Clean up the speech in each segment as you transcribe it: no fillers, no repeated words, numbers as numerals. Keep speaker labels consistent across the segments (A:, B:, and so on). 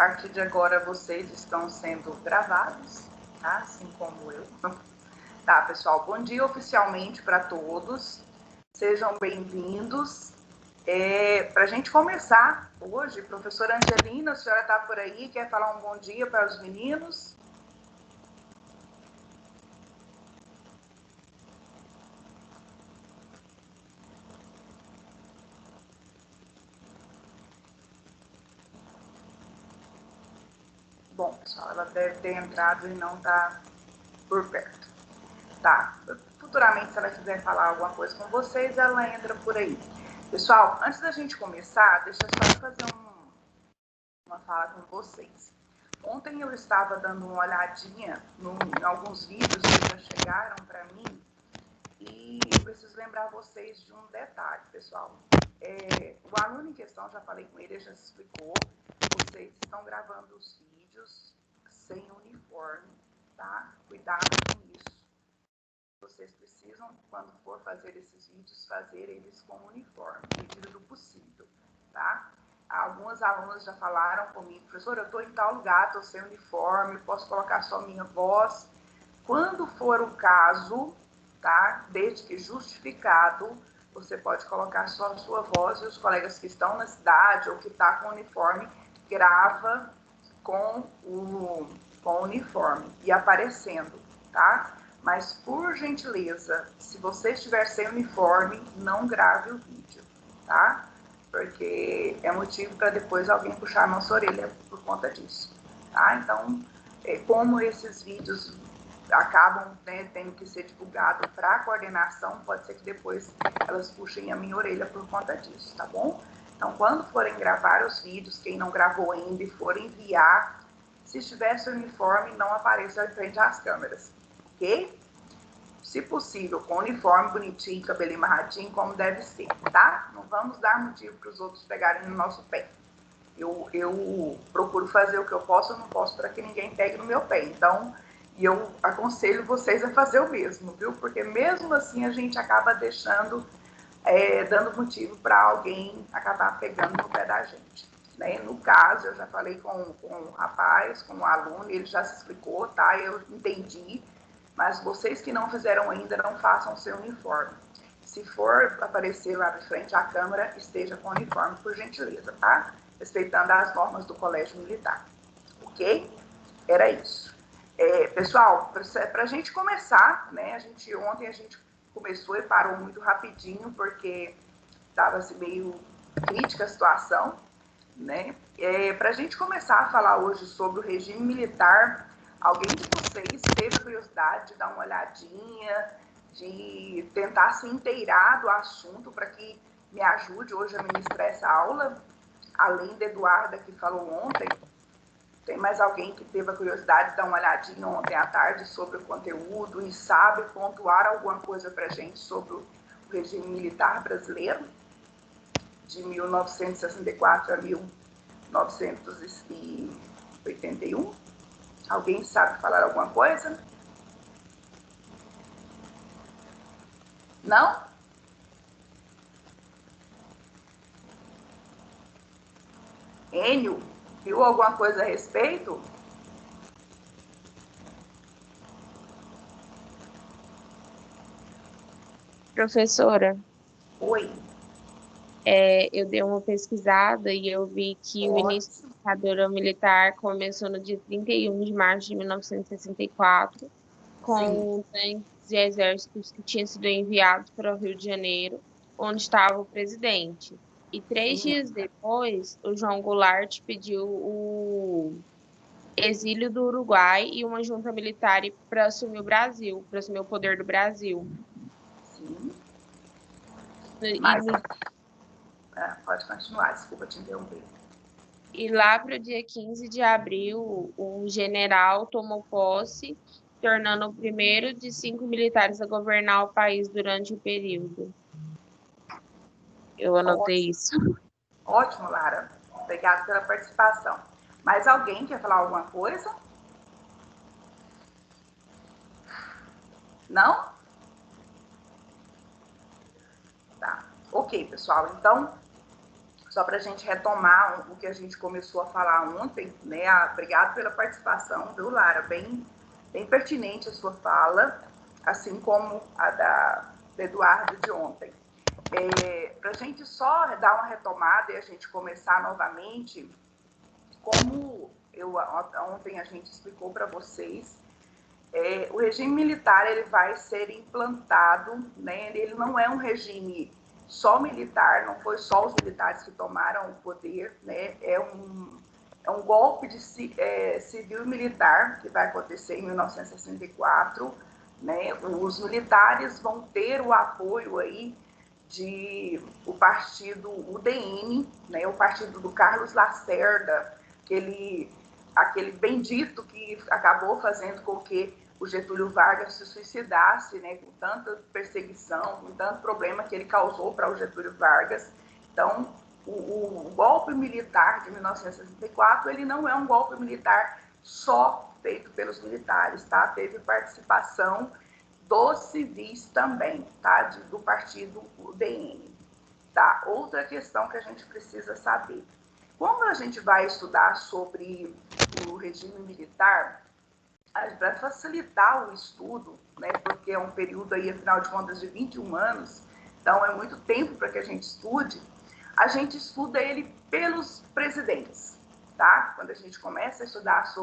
A: partir de agora vocês estão sendo gravados, tá? Assim como eu. Tá, pessoal, bom dia oficialmente para todos. Sejam bem-vindos. Para a gente começar hoje, professora Angelina, a senhora está por aí, quer falar um bom dia para os meninos? Bom, pessoal, ela deve ter entrado e não está por perto. Tá, futuramente, se ela quiser falar alguma coisa com vocês, ela entra por aí. Pessoal, antes da gente começar, deixa eu só fazer uma fala com vocês. Ontem eu estava dando uma olhadinha em alguns vídeos que já chegaram para mim e eu preciso lembrar vocês de um detalhe, pessoal. O aluno em questão, já falei com ele já se explicou, vocês estão gravando os vídeos sem uniforme, tá? Cuidado com isso. Vocês precisam, quando for fazer esses vídeos, fazer eles com uniforme, medida do possível, tá? Algumas alunas já falaram comigo, professora, eu estou em tal lugar, estou sem uniforme, posso colocar só minha voz. Quando for o caso, tá? Desde que justificado, você pode colocar só a sua voz e os colegas que estão na cidade ou que estão com uniforme, grava com o uniforme e aparecendo, tá? Mas, por gentileza, se você estiver sem uniforme, não grave o vídeo, tá? Porque é motivo para depois alguém puxar a nossa orelha por conta disso, tá? Então, como esses vídeos acabam, né, tendo que ser divulgados para a coordenação, pode ser que depois elas puxem a minha orelha por conta disso, tá bom? Então, quando forem gravar os vídeos, quem não gravou ainda e for enviar, se estiver sem uniforme, não apareça em frente às câmeras, ok? Se possível, com uniforme bonitinho, cabelo amarradinho, como deve ser, tá? Não vamos dar motivo para os outros pegarem no nosso pé. Eu procuro fazer o que eu posso, eu não posso para que ninguém pegue no meu pé. Então, eu aconselho vocês a fazer o mesmo, viu? Porque mesmo assim a gente acaba deixando, dando motivo para alguém acabar pegando no pé da gente. Né? No caso, eu já falei com o rapaz, com o aluno, ele já se explicou, tá? Eu entendi, mas vocês que não fizeram ainda, não façam seu uniforme. Se for aparecer lá de frente à câmera, esteja com o uniforme, por gentileza, tá? Respeitando as normas do Colégio Militar, ok? Era isso. Pessoal, para a gente começar, né? Ontem a gente começou e parou muito rapidinho, porque estava assim, meio crítica a situação, né? Para a gente começar a falar hoje sobre o regime militar, alguém de vocês teve curiosidade de dar uma olhadinha, de tentar se inteirar do assunto para que me ajude hoje a ministrar essa aula? Além da Eduarda, que falou ontem, tem mais alguém que teve a curiosidade de dar uma olhadinha ontem à tarde sobre o conteúdo e sabe pontuar alguma coisa para a gente sobre o regime militar brasileiro, de 1964 a 1981? Alguém sabe falar alguma coisa? Não? Enio, viu alguma coisa a respeito?
B: Professora,
A: Oi.
B: eu dei uma pesquisada e eu vi que o início da
A: Ótimo.
B: ditadura militar começou no dia 31 de março de 1964,
A: Sim.
B: com tanques e exércitos que tinham sido enviados para o Rio de Janeiro, onde estava o presidente. E três
A: Sim.
B: dias depois, o João Goulart pediu o exílio do Uruguai e uma junta militar para assumir o Brasil, para assumir o poder do Brasil.
A: Sim.
B: E
A: Mas
B: no
A: pode continuar, desculpa te interromper.
B: E lá para o dia 15 de abril, um general tomou posse, tornando o primeiro de 5 militares a governar o país durante o período. Eu anotei
A: Ótimo,
B: isso.
A: ótimo, Lara. Obrigada pela participação. Mais alguém quer falar alguma coisa? Não? Tá. Ok, pessoal. Então, só para a gente retomar o que a gente começou a falar ontem, né? Obrigado pela participação, viu, Lara? Bem pertinente a sua fala, assim como a do Eduardo de ontem. Para a gente só dar uma retomada e a gente começar novamente, como ontem a gente explicou para vocês, o regime militar ele vai ser implantado, né? Ele não é um regime só militar, não foi só os militares que tomaram o poder, né? É um golpe de civil e militar que vai acontecer em 1964, né? Os militares vão ter o apoio aí o partido UDN, né? O partido do Carlos Lacerda, aquele bendito que acabou fazendo com que o Getúlio Vargas se suicidasse, né, com tanta perseguição, com tanto problema que ele causou para o Getúlio Vargas. Então, o golpe militar de 1964, ele não é um golpe militar só feito pelos militares, tá? Teve participação dos civis também, tá? Do partido UDN. Tá? Outra questão que a gente precisa saber. Quando a gente vai estudar sobre o regime militar, para facilitar o estudo, né, porque é um período aí, afinal de contas, de 21 anos, então é muito tempo para que a gente estude, a gente estuda ele pelos presidentes, tá? Quando a gente começa a estudar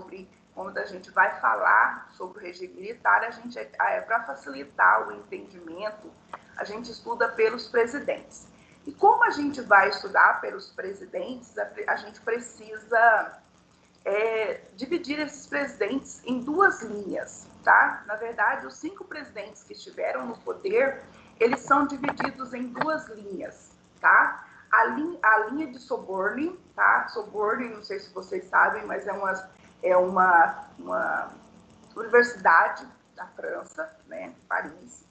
A: quando a gente vai falar sobre o regime militar, para facilitar o entendimento, a gente estuda pelos presidentes. E como a gente vai estudar pelos presidentes, a gente precisa dividir esses presidentes em duas linhas, tá? Na verdade, os 5 presidentes que estiveram no poder, eles são divididos em duas linhas, tá? A linha de Soborne, tá? Soborne, não sei se vocês sabem, mas é uma universidade da França, né? Paris.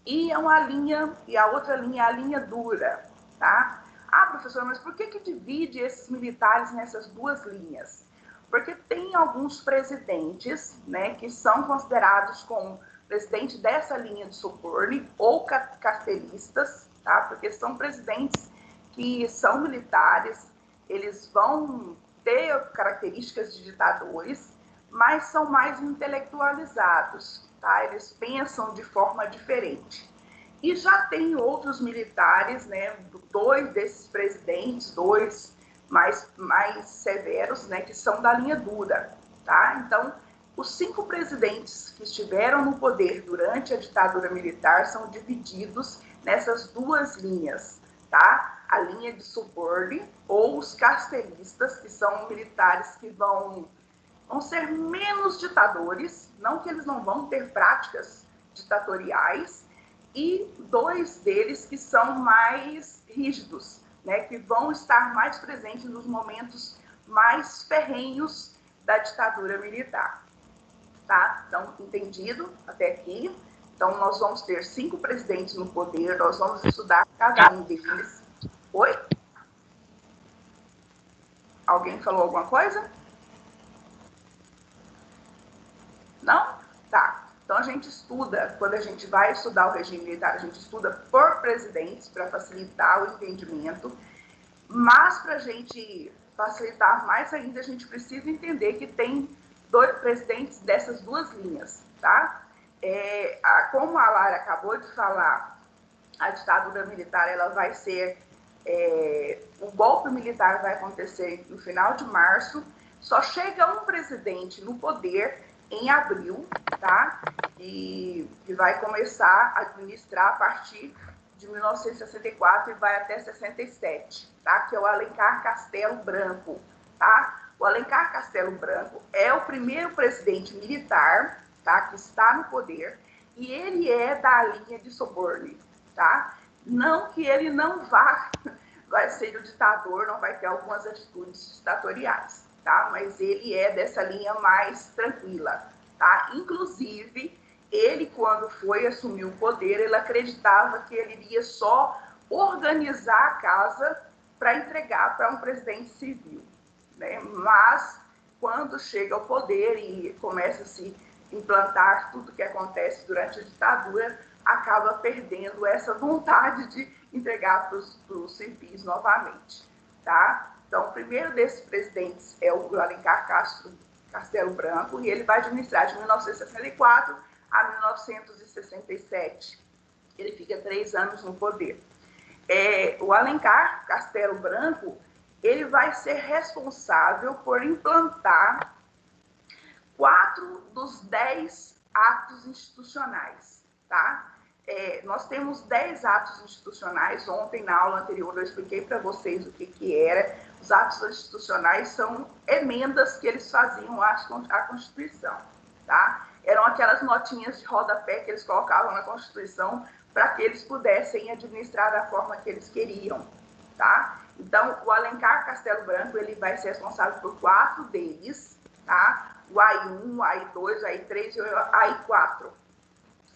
A: E a outra linha é a linha dura, tá? Ah, professora, mas por que divide esses militares nessas duas linhas? Porque tem alguns presidentes, né, que são considerados como presidente dessa linha de Soborne ou carteristas, tá? Porque são presidentes que são militares, eles vão ter características de ditadores, mas são mais intelectualizados, tá? Eles pensam de forma diferente. E já tem outros militares, né, 2 desses presidentes, 2 mais severos, né, que são da linha dura, tá? Então, os 5 presidentes que estiveram no poder durante a ditadura militar são divididos nessas duas linhas, tá? A linha de Soborne ou os castelistas, que são militares que vão ser menos ditadores, não que eles não vão ter práticas ditatoriais, e 2 deles que são mais rígidos, né, que vão estar mais presentes nos momentos mais ferrenhos da ditadura militar. Tá? Então, entendido até aqui? Então, nós vamos ter 5 presidentes no poder, nós vamos estudar cada um deles. Oi? Alguém falou alguma coisa? Não? Tá. Então, a gente estuda, quando a gente vai estudar o regime militar, a gente estuda por presidentes, para facilitar o entendimento, mas para a gente facilitar mais ainda, a gente precisa entender que tem 2 presidentes dessas duas linhas, tá? Como a Lara acabou de falar, a ditadura militar, ela vai ser... o golpe militar vai acontecer no final de março, só chega um presidente no poder em abril, tá? E vai começar a administrar a partir de 1964 e vai até 67, tá? Que é o Alencar Castelo Branco, tá? O Alencar Castelo Branco é o primeiro presidente militar, tá? Que está no poder, e ele é da linha de Soborne, tá? Não que ele não vai ser o ditador, não vai ter algumas atitudes ditatoriais, tá? Mas ele é dessa linha mais tranquila, tá? Inclusive, ele, quando foi assumir o poder, ele acreditava que ele iria só organizar a casa para entregar para um presidente civil, né? Mas, quando chega ao poder e começa a se implantar tudo que acontece durante a ditadura, acaba perdendo essa vontade de entregar para os civis novamente, tá? Então, o primeiro desses presidentes é o Alencar Castelo Branco, e ele vai administrar de 1964 a 1967. Ele fica 3 anos no poder. O Alencar Castelo Branco, ele vai ser responsável por implantar 4 dos 10 atos institucionais, tá? Nós temos 10 atos institucionais. Ontem, na aula anterior, eu expliquei para vocês o que era. Os atos institucionais são emendas que eles faziam à Constituição, tá? Eram aquelas notinhas de rodapé que eles colocavam na Constituição para que eles pudessem administrar da forma que eles queriam, tá? Então, o Alencar Castelo Branco, ele vai ser responsável por 4 deles, tá? O AI1, o AI2, o AI3 e o AI4,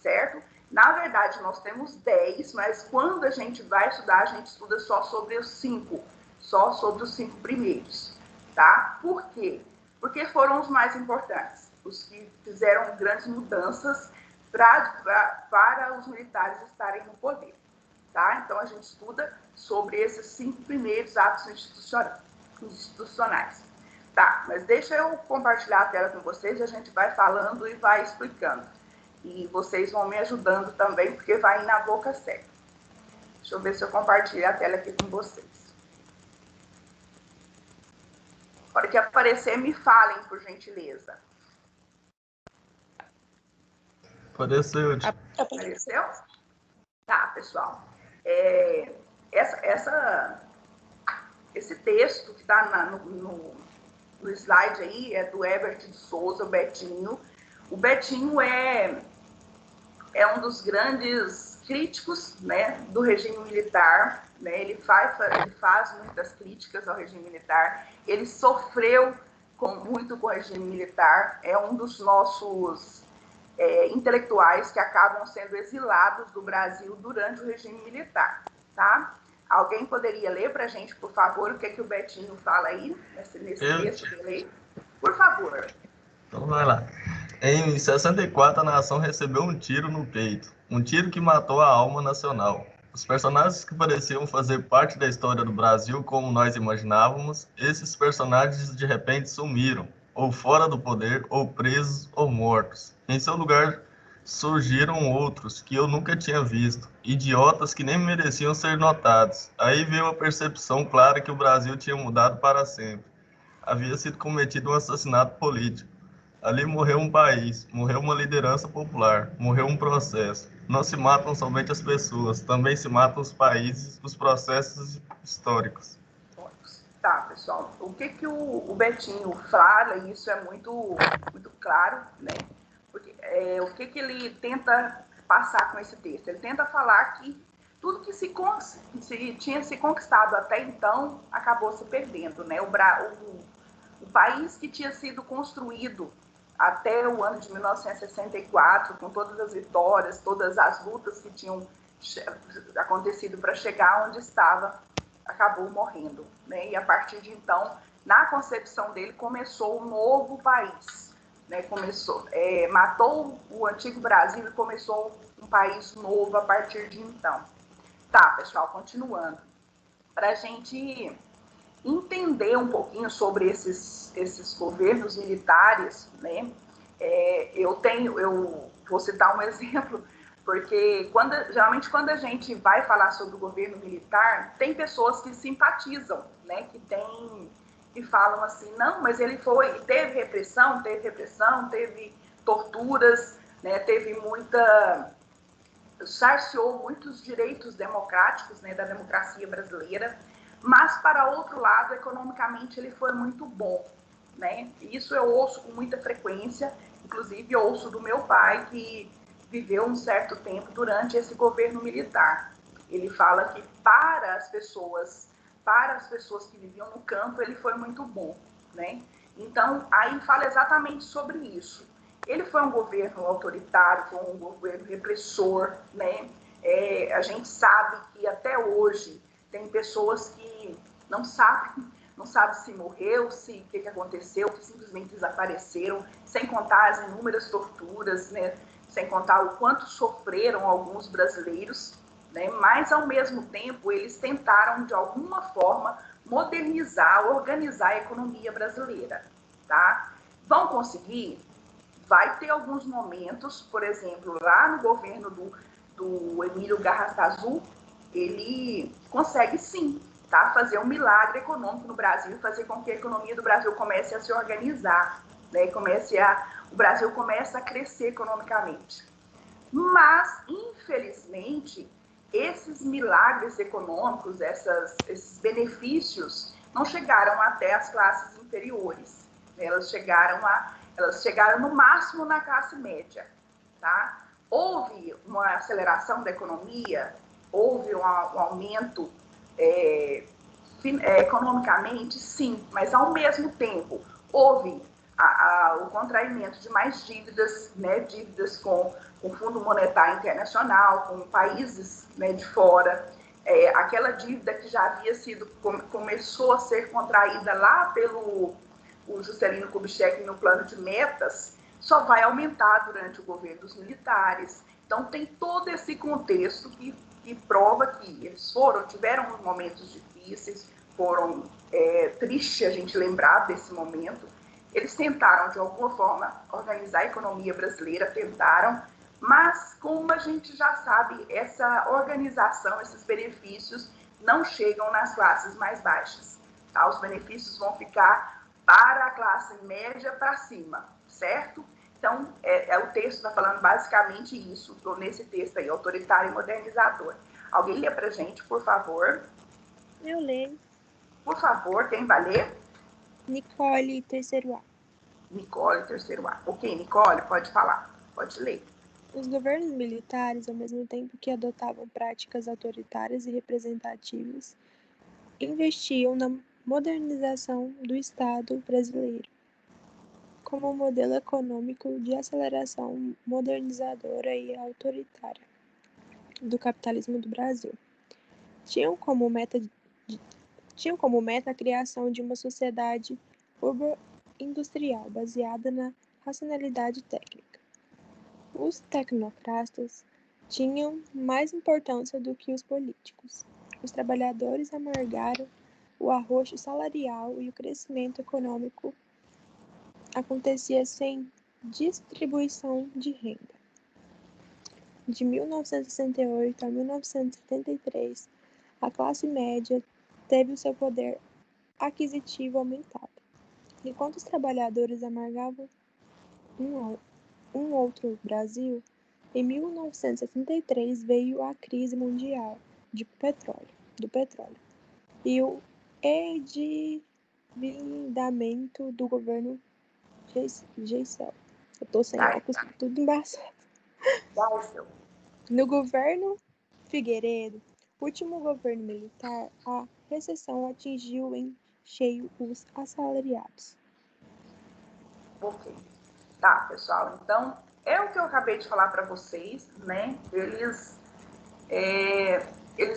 A: certo? Na verdade, nós temos 10, mas quando a gente vai estudar, a gente estuda só sobre os 5, só sobre os 5 primeiros, tá? Por quê? Porque foram os mais importantes, os que fizeram grandes mudanças para os militares estarem no poder, tá? Então, a gente estuda sobre esses 5 primeiros atos institucionais. Tá, mas deixa eu compartilhar a tela com vocês e a gente vai falando e vai explicando. E vocês vão me ajudando também, porque vai na boca certa. Deixa eu ver se eu compartilho a tela aqui com vocês. Na hora que aparecer, me falem, por gentileza.
C: Apareceu.
A: Apareceu? Tá, pessoal. Esse texto que está no slide aí é do Herbert de Souza, o Betinho. O Betinho é um dos grandes críticos, né, do regime militar, né? Ele faz muitas críticas ao regime militar. Ele sofreu muito com o regime militar. É um dos nossos intelectuais que acabam sendo exilados do Brasil durante o regime militar, tá? Alguém poderia ler para a gente, por favor, o que o Betinho fala aí, nesse texto dele aí? Por favor.
C: Então vai lá. Em 64, a nação recebeu um tiro no peito. Um tiro que matou a alma nacional. Os personagens que pareciam fazer parte da história do Brasil como nós imaginávamos, esses personagens de repente sumiram, ou fora do poder, ou presos, ou mortos. Em seu lugar surgiram outros que eu nunca tinha visto, idiotas que nem mereciam ser notados. Aí veio a percepção clara que o Brasil tinha mudado para sempre. Havia sido cometido um assassinato político. Ali morreu um país, morreu uma liderança popular, morreu um processo. Não se matam somente as pessoas, também se matam os países, os processos históricos.
A: Tá, pessoal. O que o Betinho fala, e isso é muito claro, né? Porque, o que ele tenta passar com esse texto? Ele tenta falar que tudo que tinha se conquistado até então acabou se perdendo, né? O país que tinha sido construído até o ano de 1964, com todas as vitórias, todas as lutas que tinham acontecido para chegar onde estava, acabou morrendo, né? E a partir de então, na concepção dele, começou um novo país, né? Matou o antigo Brasil e começou um país novo a partir de então. Tá, pessoal, continuando. Para a gente entender um pouquinho sobre esses governos militares, né? Eu vou citar um exemplo, porque geralmente quando a gente vai falar sobre o governo militar, tem pessoas que simpatizam, né? Que falam assim, não, mas teve repressão, teve torturas, né? Cerceou muitos direitos democráticos, né, da democracia brasileira, mas, para outro lado, economicamente ele foi muito bom, né? Isso eu ouço com muita frequência, inclusive ouço do meu pai, que viveu um certo tempo durante esse governo militar. Ele fala que para as pessoas que viviam no campo, ele foi muito bom, né? Então, aí fala exatamente sobre isso. Ele foi um governo autoritário, foi um governo repressor, né? A gente sabe que até hoje tem pessoas que não sabem se morreu, o que aconteceu, que simplesmente desapareceram, sem contar as inúmeras torturas, né? sem contar o quanto sofreram alguns brasileiros, né? Mas, ao mesmo tempo, eles tentaram, de alguma forma, modernizar, organizar a economia brasileira. Tá? Vão conseguir? Vai ter alguns momentos, por exemplo, lá no governo do Emílio Garrastazu, ele consegue sim, tá? Fazer um milagre econômico no Brasil, fazer com que a economia do Brasil comece a se organizar, né? O Brasil comece a crescer economicamente. Mas, infelizmente, esses milagres econômicos, esses benefícios, não chegaram até as classes inferiores. Elas chegaram no máximo na classe média. Tá? Houve uma aceleração da economia, houve um aumento economicamente, sim, mas ao mesmo tempo houve o contraimento de mais dívidas, né, dívidas com o Fundo Monetário Internacional, com países, né, de fora, aquela dívida que já havia começou a ser contraída lá pelo Juscelino Kubitschek no plano de metas, só vai aumentar durante o governo dos militares. Então tem todo esse contexto que prova que eles tiveram momentos difíceis, foram triste a gente lembrar desse momento. Eles tentaram, de alguma forma, organizar a economia brasileira, mas, como a gente já sabe, essa organização, esses benefícios não chegam nas classes mais baixas. Tá? Os benefícios vão ficar para a classe média para cima, certo? Então, o texto está falando basicamente isso, nesse texto aí, autoritário e modernizador. Alguém lê para a gente, por favor?
D: Eu leio.
A: Por favor, quem vai ler?
D: Nicole, terceiro A.
A: Nicole, terceiro A. Ok, Nicole, pode falar, pode ler.
D: Os governos militares, ao mesmo tempo que adotavam práticas autoritárias e representativas, investiam na modernização do Estado brasileiro, como um modelo econômico de aceleração modernizadora e autoritária do capitalismo do Brasil. Tinham como meta a criação de uma sociedade urbo-industrial baseada na racionalidade técnica. Os tecnocratas tinham mais importância do que os políticos. Os trabalhadores amargaram o arroxo salarial e o crescimento econômico acontecia sem distribuição de renda. De 1968 a 1973, a classe média teve o seu poder aquisitivo aumentado. Enquanto os trabalhadores amargavam um outro Brasil, em 1973 veio a crise mundial do petróleo e o endividamento do governo Geisel. Eu tô sem óculos, tudo embaçado. No governo Figueiredo, último governo militar, a recessão atingiu em cheio os assalariados.
A: Ok. Tá, pessoal. Então, é o que eu acabei de falar para vocês, né? Eles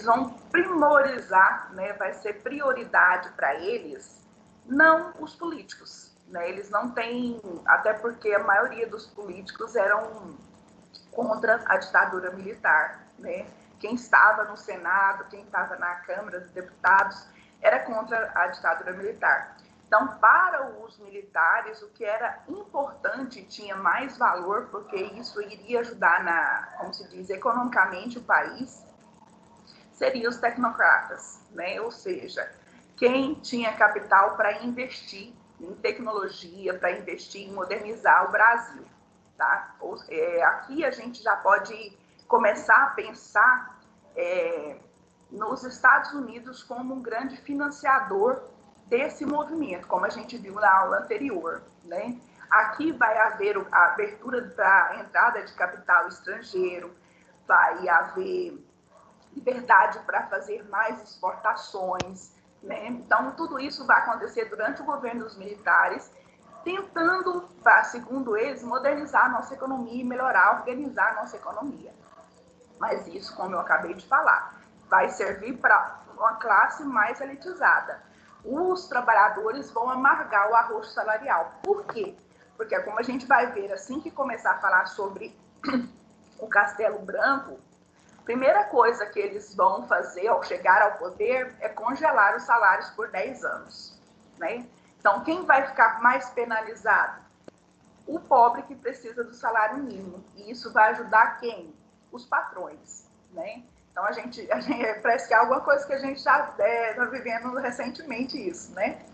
A: vão priorizar, né? Vai ser prioridade para eles, não os políticos, né? Eles não têm, até porque a maioria dos políticos eram contra a ditadura militar, né? Quem estava no Senado, quem estava na Câmara dos Deputados, era contra a ditadura militar. Então, para os militares, o que era importante tinha mais valor, porque isso iria ajudar, como se diz, economicamente o país, seriam os tecnocratas, né? Ou seja, quem tinha capital para investir em tecnologia, para investir em modernizar o Brasil. Tá? Aqui a gente já pode começar a pensar nos Estados Unidos como um grande financiador desse movimento, como a gente viu na aula anterior, né? Aqui vai haver a abertura da entrada de capital estrangeiro, vai haver liberdade para fazer mais exportações, né? Então, tudo isso vai acontecer durante o governo dos militares, tentando, segundo eles, modernizar a nossa economia e melhorar, organizar a nossa economia. Mas isso, como eu acabei de falar, vai servir para uma classe mais elitizada. Os trabalhadores vão amargar o arroxo salarial. Por quê? Porque, como a gente vai ver assim que começar a falar sobre o Castelo Branco, a primeira coisa que eles vão fazer ao chegar ao poder é congelar os salários por 10 anos, né? Então, quem vai ficar mais penalizado? O pobre que precisa do salário mínimo. E isso vai ajudar quem? Os patrões, né? Então, a gente parece que é alguma coisa que a gente já está vivendo recentemente isso, né?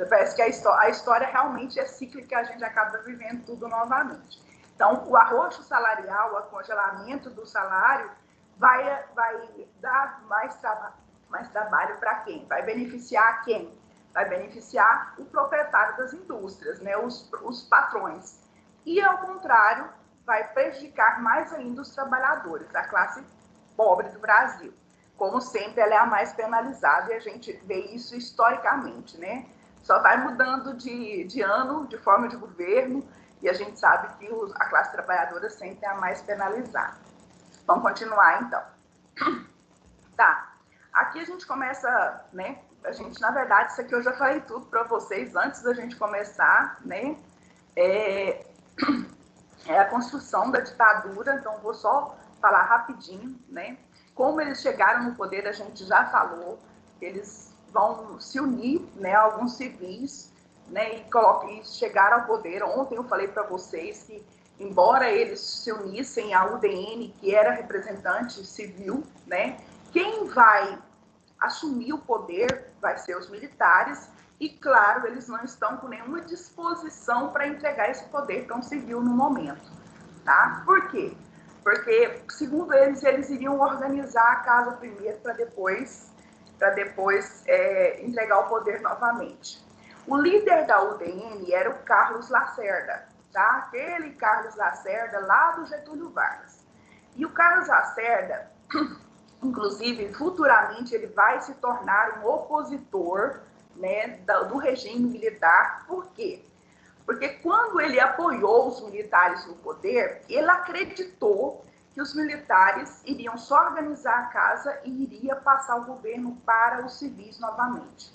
A: Parece que a história realmente é cíclica, a gente acaba vivendo tudo novamente. Então, o arroxo salarial, o congelamento do salário, vai dar mais trabalho para quem? Vai beneficiar quem? Vai beneficiar o proprietário das indústrias, né? Os patrões. E, ao contrário, vai prejudicar mais ainda os trabalhadores, a classe pobre do Brasil. Como sempre, ela é a mais penalizada e a gente vê isso historicamente, né? Só vai mudando de ano, de forma de governo, e a gente sabe que a classe trabalhadora sempre é a mais penalizada. Vamos continuar, então. Tá. Aqui a gente começa, né? A gente, na verdade, isso aqui eu já falei tudo para vocês antes da gente começar, né? É a construção da ditadura, então vou só falar rapidinho, né? Como eles chegaram no poder, a gente já falou, eles vão se unir, né? Alguns civis, né? E chegar ao poder. Ontem eu falei para vocês que, embora eles se unissem à UDN, que era representante civil, né? Quem vai assumir o poder vai ser os militares e, claro, eles não estão com nenhuma disposição para entregar esse poder para um civil no momento, tá? Por quê? Porque, segundo eles iriam organizar a casa primeiro para depois entregar o poder novamente. O líder da UDN era o Carlos Lacerda, tá? Aquele Carlos Lacerda lá do Getúlio Vargas. E o Carlos Lacerda, inclusive, futuramente ele vai se tornar um opositor, né, do regime militar. Por quê? Porque quando ele apoiou os militares no poder, ele acreditou que os militares iriam só organizar a casa e iria passar o governo para os civis novamente.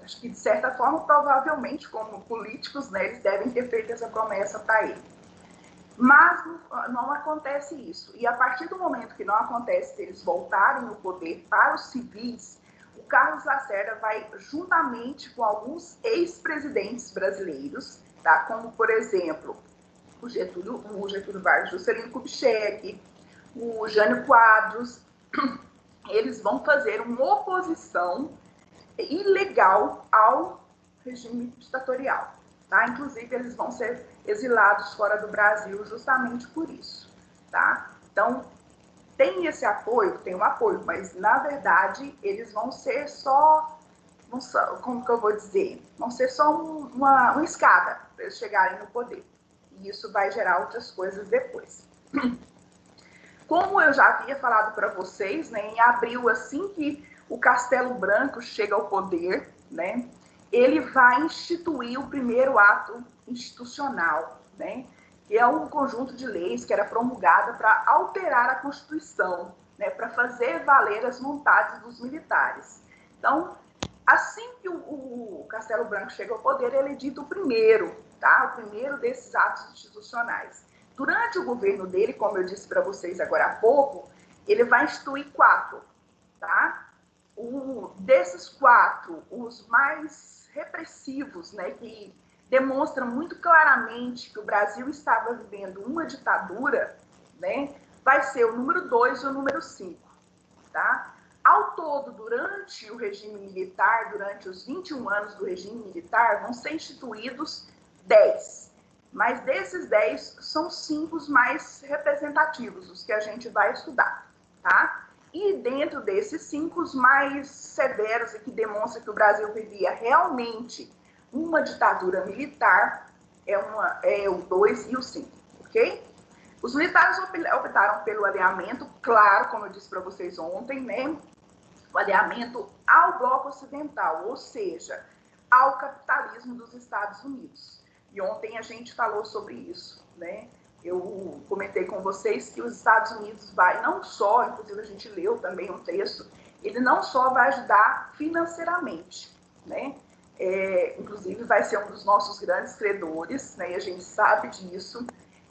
A: Acho que, de certa forma, provavelmente, como políticos, né, eles devem ter feito essa promessa para ele. Mas não acontece isso. E a partir do momento que não acontece eles voltarem no poder para os civis, o Carlos Lacerda vai, juntamente com alguns ex-presidentes brasileiros, tá? Como, por exemplo, o Getúlio Vargas, Juscelino Kubitschek, o Jânio Quadros, eles vão fazer uma oposição ilegal ao regime ditatorial. Tá? Inclusive, eles vão ser exilados fora do Brasil justamente por isso. Tá? Então, tem esse apoio, tem um apoio, mas, na verdade, eles vão ser só, como que eu vou dizer? Vão ser só uma escada para eles chegarem no poder. E isso vai gerar outras coisas depois. Como eu já havia falado para vocês, né, em abril, assim que o Castelo Branco chega ao poder, né, ele vai instituir o primeiro ato institucional, né, que é um conjunto de leis que era promulgada para alterar a Constituição, né, para fazer valer as vontades dos militares. Então, assim que o Castelo Branco chega ao poder, ele edita o primeiro, tá? O primeiro desses atos institucionais. Durante o governo dele, como eu disse para vocês agora há pouco, ele vai instituir 4, tá? Desses 4, os mais repressivos, né, que demonstram muito claramente que o Brasil estava vivendo uma ditadura, né, vai ser o número 2 e o número 5, tá? Ao todo, durante o regime militar, durante os 21 anos do regime militar, vão ser instituídos 10. Mas desses 10, são 5 os mais representativos, os que a gente vai estudar, tá? E dentro desses 5, os mais severos e que demonstram que o Brasil vivia realmente uma ditadura militar é o 2 e o 5, ok? Os militares optaram pelo alinhamento, claro, como eu disse para vocês ontem, né? O alinhamento ao bloco ocidental, ou seja, ao capitalismo dos Estados Unidos. E ontem a gente falou sobre isso, né? Eu comentei com vocês que os Estados Unidos vai não só, inclusive a gente leu também um texto, ele não só vai ajudar financeiramente, né? Inclusive vai ser um dos nossos grandes credores, né? E a gente sabe disso.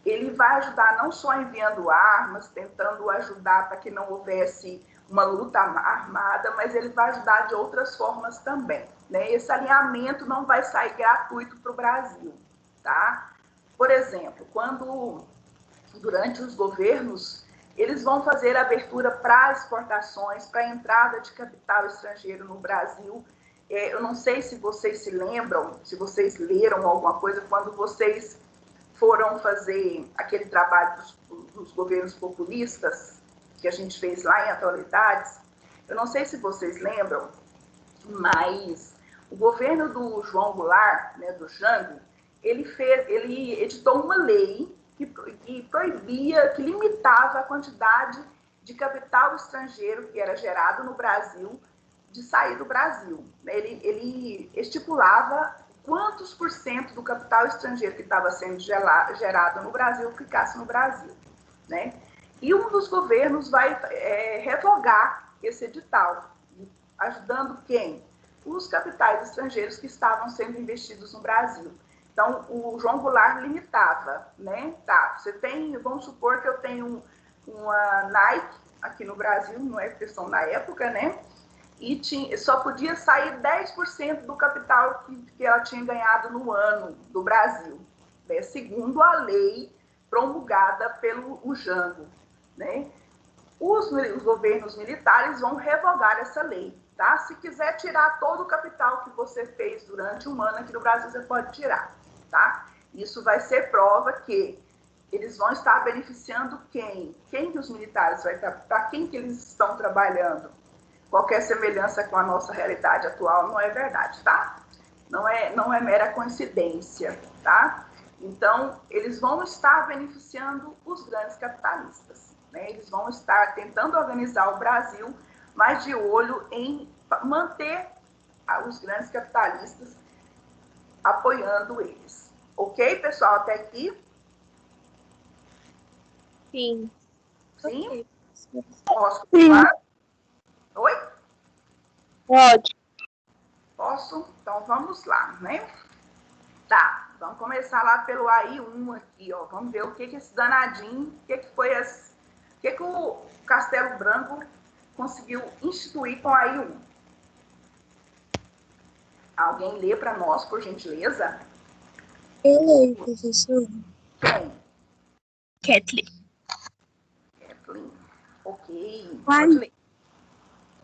A: ele vai ajudar não só enviando armas, tentando ajudar para que não houvesse uma luta armada, mas ele vai ajudar de outras formas também, né? Esse alinhamento não vai sair gratuito para o Brasil, tá? Por exemplo, durante os governos, eles vão fazer abertura para exportações, para entrada de capital estrangeiro no Brasil. Eu não sei se vocês se lembram, se vocês leram alguma coisa, quando vocês foram fazer aquele trabalho dos governos populistas, que a gente fez lá em Atualidades. Eu não sei se vocês lembram, mas o governo do João Goulart, né, do Jango, ele editou uma lei que proibia, que limitava a quantidade de capital estrangeiro que era gerado no Brasil, de sair do Brasil. Ele estipulava quantos por cento do capital estrangeiro que estava sendo gerado no Brasil ficasse no Brasil, né? E um dos governos vai revogar esse edital, ajudando quem? Os capitais estrangeiros que estavam sendo investidos no Brasil. Então, o João Goulart limitava, né? Tá, você tem, vamos supor que eu tenho uma Nike aqui no Brasil, não é questão da época, né? E só podia sair 10% do capital que ela tinha ganhado no ano do Brasil, né? Segundo a lei promulgada pelo Jango, né? Os governos militares vão revogar essa lei, tá? Se quiser tirar todo o capital que você fez durante um ano aqui no Brasil, você pode tirar, tá? Isso vai ser prova que eles vão estar beneficiando quem? Quem que os militares vai estar, para quem que eles estão trabalhando? Qualquer semelhança com a nossa realidade atual não é verdade, tá? Não é mera coincidência, tá? Então, eles vão estar beneficiando os grandes capitalistas, né? Eles vão estar tentando organizar o Brasil, mas de olho em manter os grandes capitalistas apoiando eles. Ok, pessoal, até aqui?
B: Sim.
A: Sim?
D: Ok.
A: Posso continuar? Oi?
B: Pode.
A: Posso? Então, vamos lá, né? Tá, vamos começar lá pelo AI1 aqui, ó. Vamos ver o que esse danadinho, o que foi o que o Castelo Branco conseguiu instituir com a AI1. Alguém lê para nós, por gentileza?
D: Eu leio, professor.
A: Quem?
D: Kathleen.
A: Kathleen. Ok,
D: Ai.
A: pode ler.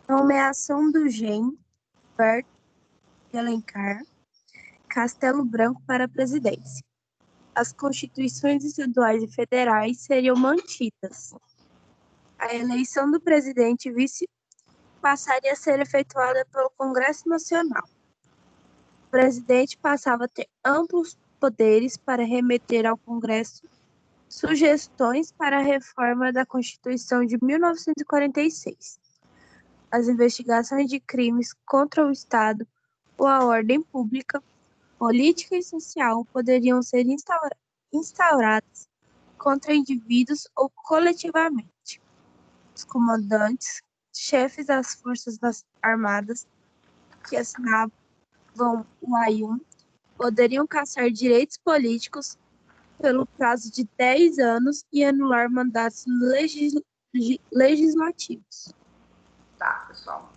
D: Nomeação do Gen. Bert de Alencar. Castelo Branco para a presidência. As constituições estaduais e federais seriam mantidas. A eleição do presidente e vice passaria a ser efetuada pelo Congresso Nacional. O presidente passava a ter amplos poderes para remeter ao Congresso sugestões para a reforma da Constituição de 1946. As investigações de crimes contra o Estado ou a ordem pública, política e social poderiam ser instauradas contra indivíduos ou coletivamente. Os comandantes, chefes das Forças Armadas que assinavam o AI1 poderiam caçar direitos políticos pelo prazo de 10 anos e anular mandatos legislativos.
A: Tá, pessoal.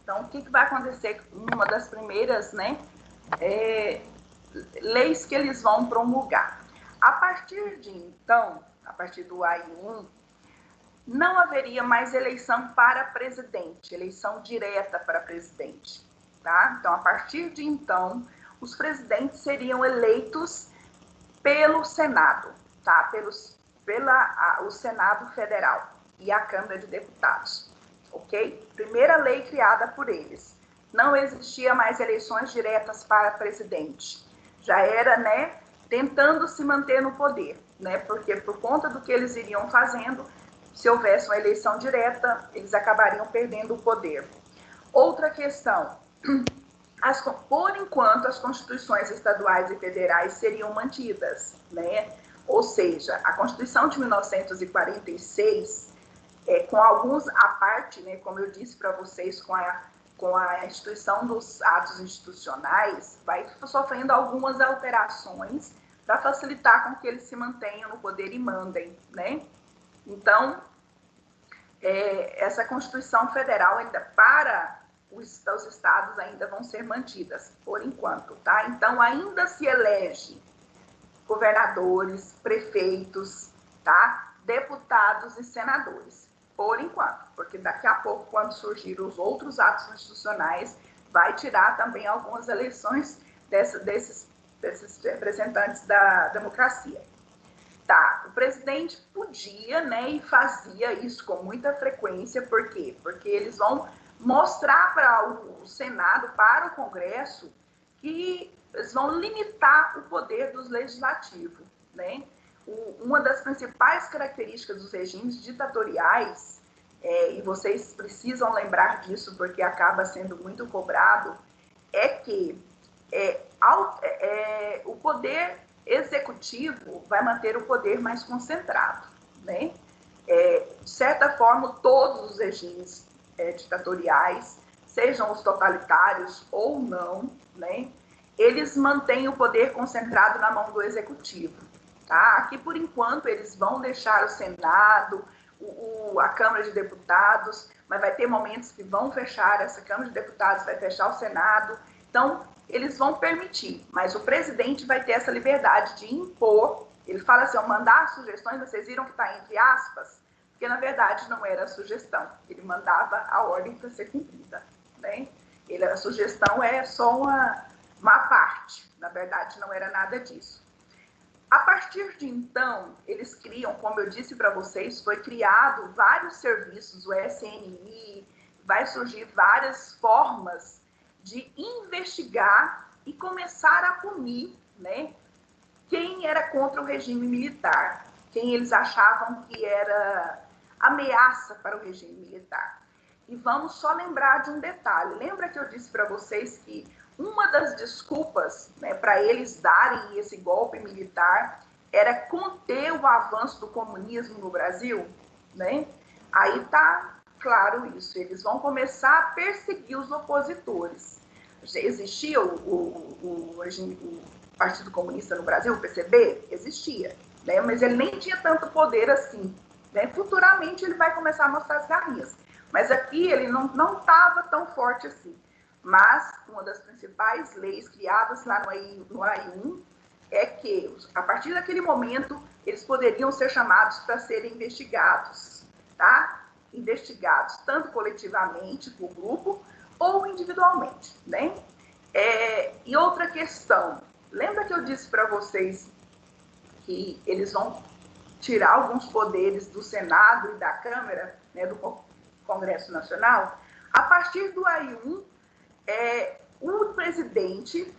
A: Então, o que vai acontecer? Uma das primeiras, né, leis que eles vão promulgar. A partir de então, a partir do AI1, não haveria mais eleição para presidente, eleição direta para presidente, tá? Então, a partir de então, os presidentes seriam eleitos pelo Senado, tá? O Senado Federal e a Câmara de Deputados, ok? Primeira lei criada por eles. Não existia mais eleições diretas para presidente. Já era, né, tentando se manter no poder, né? Porque por conta do que eles iriam fazendo, se houvesse uma eleição direta, eles acabariam perdendo o poder. Outra questão, por enquanto, as constituições estaduais e federais seriam mantidas, né? Ou seja, a Constituição de 1946, com alguns à parte, né, como eu disse para vocês, com a instituição dos atos institucionais, vai sofrendo algumas alterações para facilitar com que eles se mantenham no poder e mandem, né? Então, essa Constituição Federal ainda para os estados ainda vão ser mantidas, por enquanto, tá? Então, ainda se elege governadores, prefeitos, tá? Deputados e senadores, por enquanto, porque daqui a pouco, quando surgirem os outros atos constitucionais, vai tirar também algumas eleições desses representantes da democracia. Tá, o presidente podia, né, e fazia isso com muita frequência, por quê? Porque eles vão mostrar para o Senado, para o Congresso, que eles vão limitar o poder dos legislativos, né? Uma das principais características dos regimes ditatoriais, e vocês precisam lembrar disso porque acaba sendo muito cobrado, é que o poder executivo vai manter o poder mais concentrado, né? De certa forma, todos os regimes ditatoriais, sejam os totalitários ou não, né? Eles mantêm o poder concentrado na mão do executivo, tá? Aqui, por enquanto, eles vão deixar o Senado, a Câmara de Deputados, mas vai ter momentos que vão fechar essa Câmara de Deputados, vai fechar o Senado. Então, eles vão permitir, mas o presidente vai ter essa liberdade de impor. Ele fala assim, mandar sugestões, vocês viram que está entre aspas, porque na verdade não era sugestão, ele mandava a ordem para ser cumprida, né? A sugestão é só uma parte, na verdade não era nada disso. A partir de então, eles criam, como eu disse para vocês, foi criado vários serviços, o SNI, vai surgir várias formas de investigar e começar a punir, né, quem era contra o regime militar, quem eles achavam que era ameaça para o regime militar. E vamos só lembrar de um detalhe. Lembra que eu disse para vocês que uma das desculpas, né, para eles darem esse golpe militar era conter o avanço do comunismo no Brasil, né? Aí está claro isso. Eles vão começar a perseguir os opositores. Existia o Partido Comunista no Brasil, o PCB? Existia, né? Mas ele nem tinha tanto poder assim, né? Futuramente ele vai começar a mostrar as garrinhas. Mas aqui ele não estava tão forte assim. Mas uma das principais leis criadas lá no AI-1 é que, a partir daquele momento, eles poderiam ser chamados para serem investigados, tá? Investigados tanto coletivamente, por grupo, ou individualmente, né? E outra questão, lembra que eu disse para vocês que eles vão tirar alguns poderes do Senado e da Câmara, né, do Congresso Nacional? A partir do AI-1, o presidente,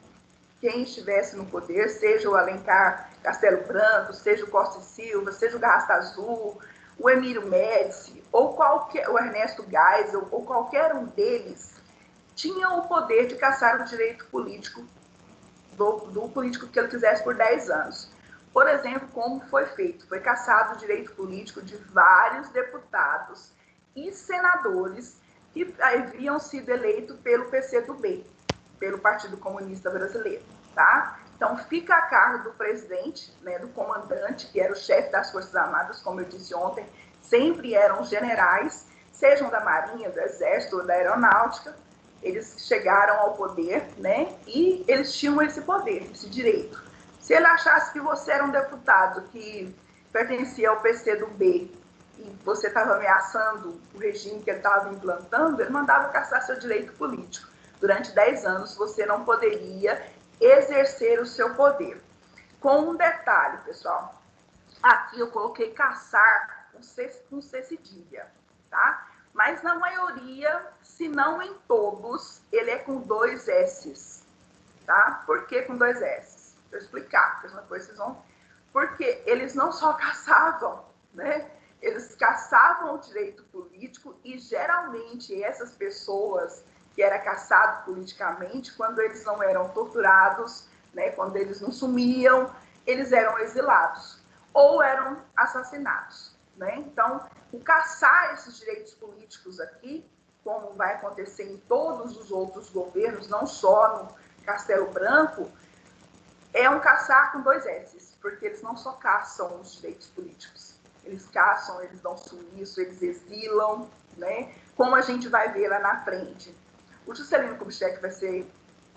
A: quem estivesse no poder, seja o Alencar Castelo Branco, seja o Costa e Silva, seja o Garrastazu Azul, o Emílio Médici, ou o Ernesto Geisel, ou qualquer um deles, tinha o poder de caçar o direito político do político que ele quisesse por 10 anos. Por exemplo, como foi feito? Foi caçado o direito político de vários deputados e senadores que haviam sido eleitos pelo PCdoB, pelo Partido Comunista Brasileiro, tá? Então, fica a cargo do presidente, né, do comandante, que era o chefe das Forças Armadas, como eu disse ontem, sempre eram generais, sejam da Marinha, do Exército ou da Aeronáutica, eles chegaram ao poder, né, e eles tinham esse poder, esse direito. Se ele achasse que você era um deputado que pertencia ao PCdoB e você estava ameaçando o regime que ele estava implantando, ele mandava caçar seu direito político. Durante 10 anos, você não poderia exercer o seu poder. Com um detalhe, pessoal. Aqui eu coloquei caçar com C cedilha, tá? Mas na maioria, se não em todos, ele é com 2 S's, tá? Por que com 2 S's? Vou explicar, porque depois vocês vão... Porque eles não só caçavam, né? Eles caçavam o direito político e, geralmente, essas pessoas que eram caçadas politicamente, quando eles não eram torturados, né? Quando eles não sumiam, eles eram exilados ou eram assassinados, né? Então, o caçar esses direitos políticos aqui, como vai acontecer em todos os outros governos, não só no Castelo Branco, é um caçar com 2 S's. porque eles não só caçam os direitos políticos, eles caçam, eles dão sumiço, eles exilam, né? Como a gente vai ver lá na frente. O Juscelino Kubitschek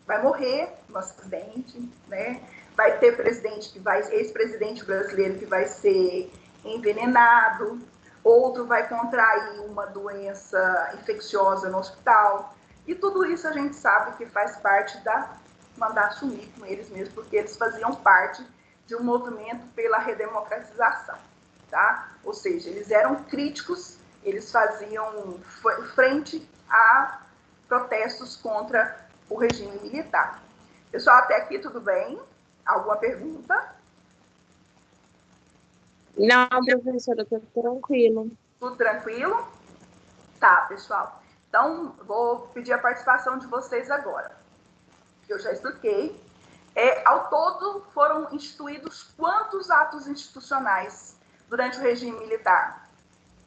A: vai morrer no acidente, né? Vai ter ex-presidente brasileiro que vai ser envenenado, outro vai contrair uma doença infecciosa no hospital, e tudo isso a gente sabe que faz parte da mandar sumir com eles mesmos, porque eles faziam parte de um movimento pela redemocratização, tá? Ou seja, eles eram críticos, eles faziam frente a protestos contra o regime militar. Pessoal, até aqui tudo bem? Alguma pergunta?
B: Não, professora, tudo tranquilo.
A: Tudo tranquilo? Tá, pessoal. Então, vou pedir a participação de vocês agora. Eu já expliquei. Ao todo, foram instituídos quantos atos institucionais durante o regime militar?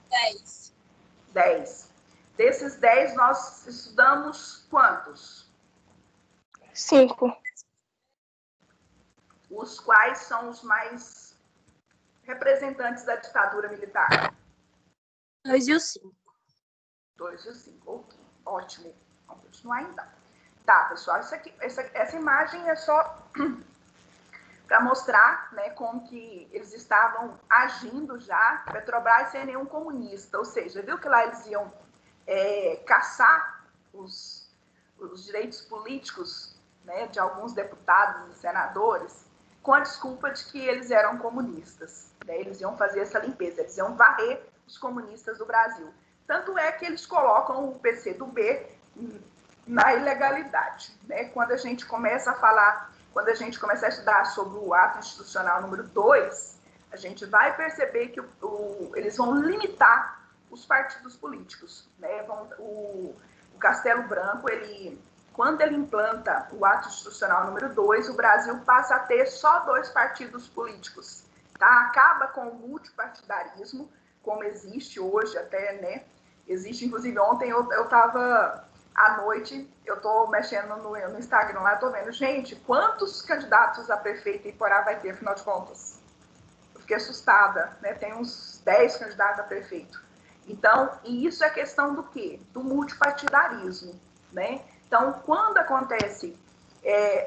D: 10.
A: 10. Desses 10, nós estudamos quantos?
D: 5.
A: Os quais são os mais representantes da ditadura militar?
D: 2 e o 5.
A: 2 e o 5. Ok, ótimo. Vamos continuar então. Tá, pessoal, essa imagem é só para mostrar, né, como que eles estavam agindo já, Petrobras sem nenhum comunista, ou seja, viu que lá eles iam caçar os direitos políticos, né, de alguns deputados e senadores, com a desculpa de que eles eram comunistas, né? Eles iam fazer essa limpeza, eles iam varrer os comunistas do Brasil. Tanto é que eles colocam o PCdoB na ilegalidade, né? Quando a gente começa a estudar sobre o ato institucional número 2, a gente vai perceber que eles vão limitar os partidos políticos, né? O Castelo Branco, quando ele implanta o ato institucional número 2, o Brasil passa a ter só 2 partidos políticos, tá? Acaba com o multipartidarismo, como existe hoje até, né? Existe, inclusive, ontem eu estava à noite, eu estou mexendo no Instagram lá, estou vendo, gente, quantos candidatos a prefeito em Iporá vai ter, afinal de contas? Eu fiquei assustada, né? Tem uns 10 candidatos a prefeito. Então, e isso é questão do quê? Do multipartidarismo, né? Então, quando acontece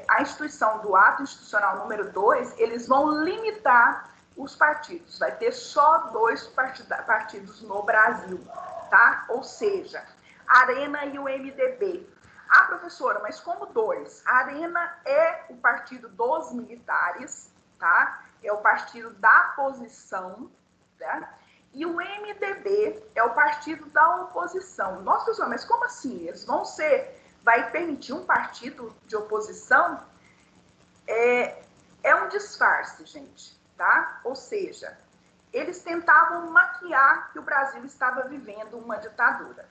A: a instituição do ato institucional número 2, eles vão limitar os partidos. Vai ter só 2 partidos no Brasil, tá? Ou seja, a Arena e o MDB. Ah, professora, mas como 2? A Arena é o partido dos militares, tá? É o partido da oposição, tá? E o MDB é o partido da oposição. Nossa, professora, mas como assim? Eles vai permitir um partido de oposição? É um disfarce, gente, tá? Ou seja, eles tentavam maquiar que o Brasil estava vivendo uma ditadura,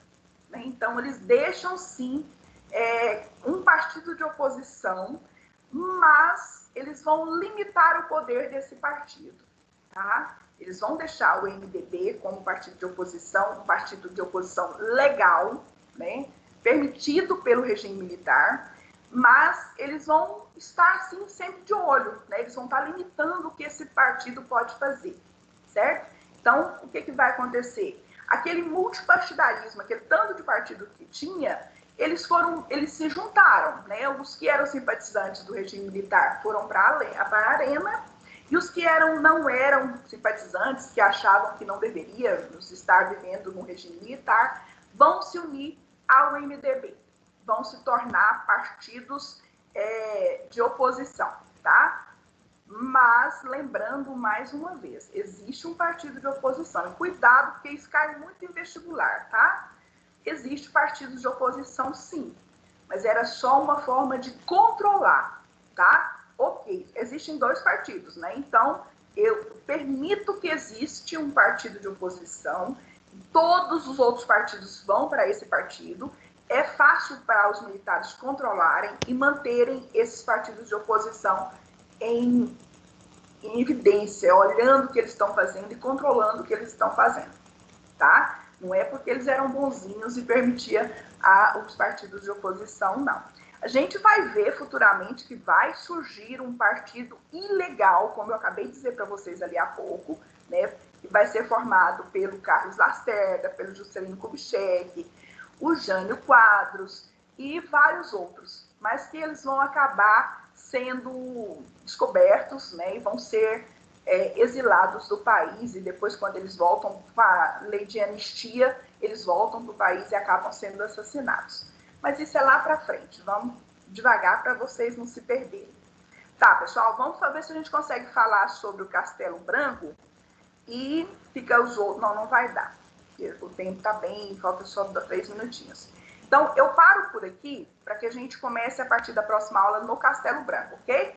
A: né? Então, eles deixam, sim, um partido de oposição, mas eles vão limitar o poder desse partido, tá? Eles vão deixar o MDB como partido de oposição, um partido de oposição legal, né? Permitido pelo regime militar, mas eles vão estar, sim, sempre de olho, né? Eles vão estar limitando o que esse partido pode fazer, certo? Então, o que vai acontecer? Aquele multipartidarismo, aquele tanto de partido que tinha, eles se juntaram, né? Os que eram simpatizantes do regime militar foram para a Arena, e os que não eram simpatizantes, que achavam que não deveríamos estar vivendo no regime militar, vão se unir ao MDB, vão se tornar partidos de oposição, tá? Mas, lembrando mais uma vez, existe um partido de oposição. E cuidado, porque isso cai muito em vestibular, tá? Existe partidos de oposição, sim. Mas era só uma forma de controlar, tá? Ok, existem 2 partidos, né? Então, eu permito que existe um partido de oposição, todos os outros partidos vão para esse partido. É fácil para os militares controlarem e manterem esses partidos de oposição em evidência, olhando o que eles estão fazendo e controlando o que eles estão fazendo, tá? Não é porque eles eram bonzinhos e permitia os partidos de oposição, não. A gente vai ver futuramente que vai surgir um partido ilegal, como eu acabei de dizer para vocês ali há pouco, né? Que vai ser formado pelo Carlos Lacerda, pelo Juscelino Kubitschek, o Jânio Quadros e vários outros, mas que eles vão acabar sendo descobertos, né? E vão ser exilados do país, e depois, quando eles voltam com a lei de anistia, eles voltam para o país e acabam sendo assassinados. Mas isso é lá para frente, vamos devagar para vocês não se perderem. Tá, pessoal, vamos ver se a gente consegue falar sobre o Castelo Branco e fica os outros. Não, não vai dar, porque o tempo está bem, falta só 3 minutinhos. Então, eu paro por aqui para que a gente comece a partir da próxima aula no Castelo Branco, ok?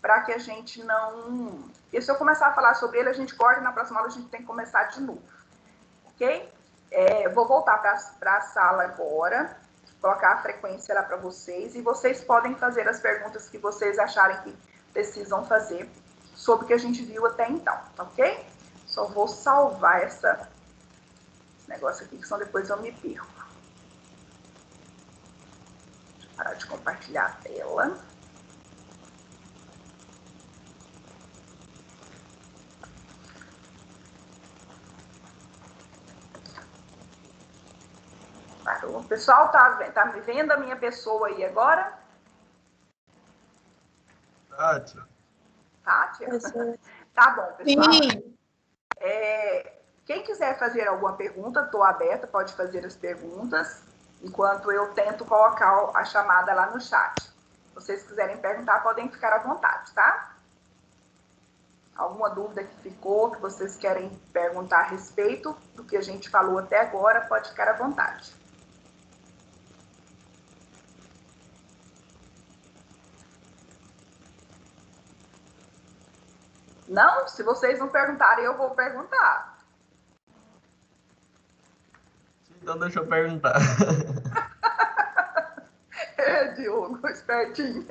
A: Para que a gente não... E se eu começar a falar sobre ele, a gente corta e na próxima aula a gente tem que começar de novo, ok? Vou voltar para a sala agora, colocar a frequência lá para vocês, e vocês podem fazer as perguntas que vocês acharem que precisam fazer sobre o que a gente viu até então, ok? Só vou salvar esse negócio aqui, que senão depois eu me perco. Deixa eu parar de compartilhar a tela. O pessoal tá me vendo a minha pessoa aí agora?
C: Tátia.
A: Tátia? Tá bom, pessoal.
B: Sim.
A: Quem quiser fazer alguma pergunta, estou aberta, pode fazer as perguntas, enquanto eu tento colocar a chamada lá no chat. Se vocês quiserem perguntar, podem ficar à vontade, tá? Alguma dúvida que ficou, que vocês querem perguntar a respeito do que a gente falou até agora, pode ficar à vontade. Não? Se vocês não perguntarem, eu vou perguntar.
C: Então deixa eu perguntar.
A: Diogo, espertinho.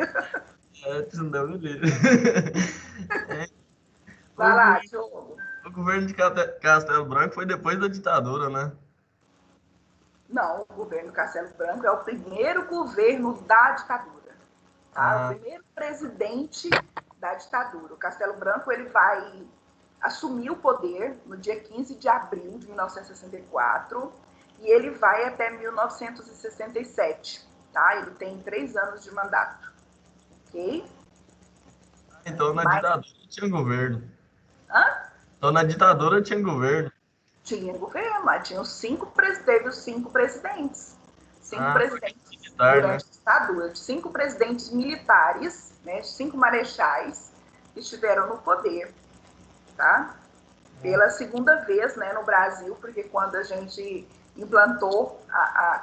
C: Não deu me livre.
A: Vai lá, Diogo.
C: O governo de Castelo Branco foi depois da ditadura, né?
A: Não, o governo Castelo Branco é o primeiro governo da ditadura. Tá? O primeiro presidente da ditadura. O Castelo Branco ele vai assumir o poder no dia 15 de abril de 1964 e ele vai até 1967. Tá? Ele tem 3 anos de mandato. Ok?
C: Então na ditadura tinha governo.
A: Hã?
C: Então na ditadura tinha governo.
A: Tinha governo, mas tinha teve os 5 presidentes. 5 presidentes
C: militar,
A: durante a ditadura. 5 presidentes militares, né, 5 marechais que estiveram no poder, tá? Pela segunda vez, né, no Brasil, porque quando a gente implantou,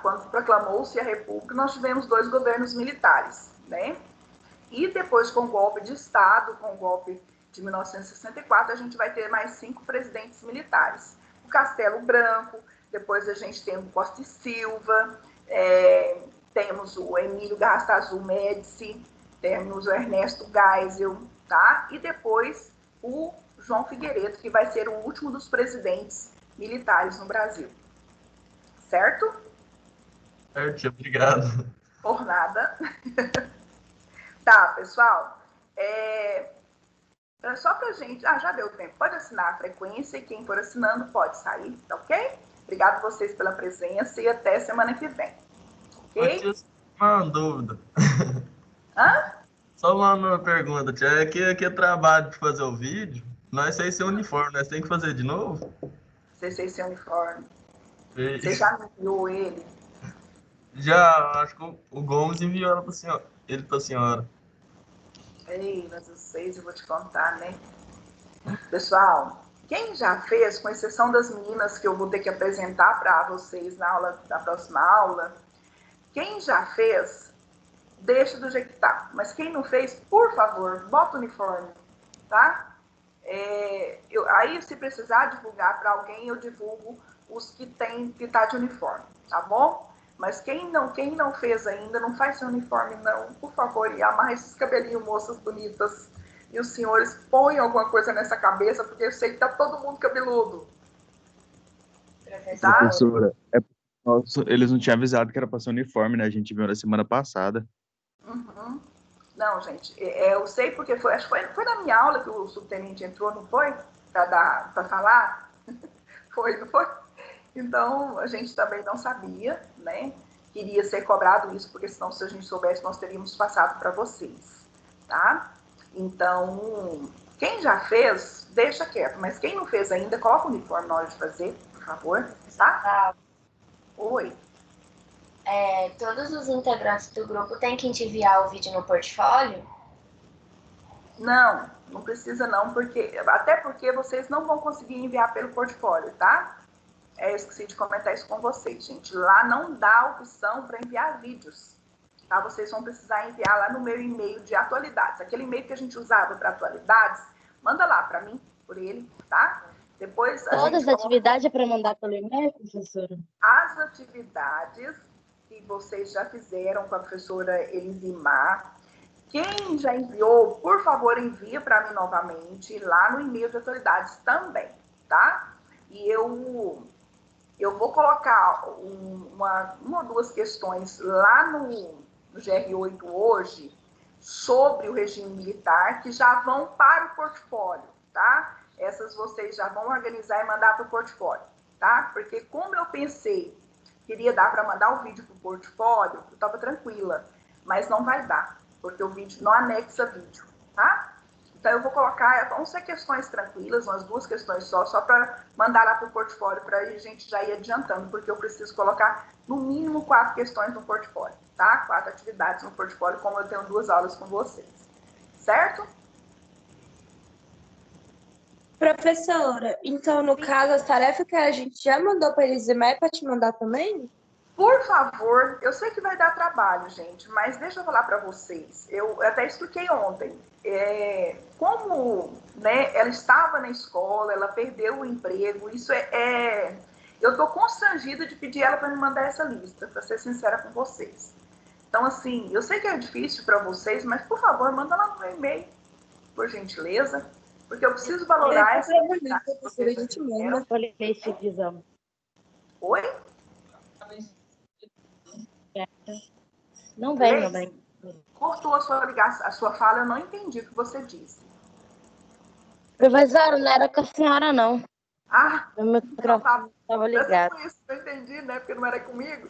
A: quando proclamou-se a República, nós tivemos 2 governos militares, né? E depois, com o golpe de Estado, com o golpe de 1964, a gente vai ter mais 5 presidentes militares. O Castelo Branco, depois a gente tem o Costa e Silva, temos o Emílio Garrastazu Médici, temos o Ernesto Geisel, tá? E depois o João Figueiredo, que vai ser o último dos presidentes militares no Brasil. Certo?
C: Certo, obrigado.
A: Por nada. Tá, pessoal. Só pra gente... já deu tempo. Pode assinar a frequência e quem for assinando pode sair, tá ok? Obrigado a vocês pela presença e até semana que vem. Ok?
C: Uma dúvida.
A: Hã?
C: Só uma pergunta, tia. Aqui é trabalho de fazer o vídeo. Nós sem ser uniforme, nós temos que fazer de novo?
A: Você sem ser uniforme.
C: E...
A: Você já enviou ele?
C: Já, acho que o Gomes enviou ela pra senhora.
A: Ei, mas vocês, eu vou te contar, né? Pessoal, quem já fez, com exceção das meninas que eu vou ter que apresentar para vocês na próxima aula, quem já fez, deixa do jeito que tá. Mas quem não fez, por favor, bota o uniforme, tá? Aí, se precisar divulgar para alguém, eu divulgo os que tá de uniforme, tá bom? Mas quem não fez ainda, não faz seu uniforme, não, por favor, e amarra esses cabelinhos, moças bonitas. E os senhores põem alguma coisa nessa cabeça, porque eu sei que tá todo mundo cabeludo.
E: Tá? Professora, eles não tinham avisado que era para ser uniforme, né? A gente viu na semana passada.
A: Uhum. Não, gente, eu sei porque foi, acho que foi na minha aula que o subtenente entrou, não foi? Para falar? Foi, não foi? Então, a gente também não sabia, né? Queria ser cobrado isso, porque senão, se a gente soubesse, nós teríamos passado para vocês, tá? Então, quem já fez, deixa quieto, mas quem não fez ainda, coloca o uniforme na hora de fazer, por favor, tá? Oi.
E: Todos os integrantes do grupo têm que enviar o vídeo no portfólio?
A: Não, não precisa não, até porque vocês não vão conseguir enviar pelo portfólio, tá? Eu esqueci de comentar isso com vocês, gente. Lá não dá opção para enviar vídeos, tá? Vocês vão precisar enviar lá no meu e-mail de atualidades. Aquele e-mail que a gente usava para atualidades, manda lá para mim, por ele, tá? Depois
F: Todas as atividades é para mandar pelo e-mail, professora?
A: As atividades que vocês já fizeram com a professora Elisimar, quem já enviou, por favor, envia para mim novamente lá no e-mail de atualidades também, tá? E eu vou colocar uma ou duas questões lá no GR8 hoje sobre o regime militar que já vão para o portfólio, tá? Essas vocês já vão organizar e mandar para o portfólio, tá? Porque como eu pensei, queria dar para mandar o vídeo para o portfólio, eu estava tranquila, mas não vai dar, porque o vídeo não anexa vídeo, tá? Então, eu vou colocar, vão ser questões tranquilas, umas duas questões só para mandar lá para o portfólio, para a gente já ir adiantando, porque eu preciso colocar no mínimo 4 questões no portfólio, tá? 4 atividades no portfólio, como eu tenho 2 aulas com vocês, certo?
D: Professora, então, no caso, as tarefas que a gente já mandou para eles e para te mandar também?
A: Por favor, eu sei que vai dar trabalho, gente, mas deixa eu falar para vocês. Eu até expliquei ontem. Como né, ela estava na escola, ela perdeu o emprego, eu estou constrangida de pedir ela para me mandar essa lista, para ser sincera com vocês. Então, assim, eu sei que é difícil para vocês, mas, por favor, manda lá no meu e-mail, por gentileza, porque eu preciso valorar essa atividade que vocês já fizeram.
F: Olha esse exame.
A: Oi?
F: Não vem, meu bem.
A: Cortou a sua ligação, a sua fala, eu não entendi o que você disse.
F: Professora, não era com a senhora, não.
A: Ah,
F: O microfone estava ligado.
A: por isso que eu entendi, né? Porque não era comigo.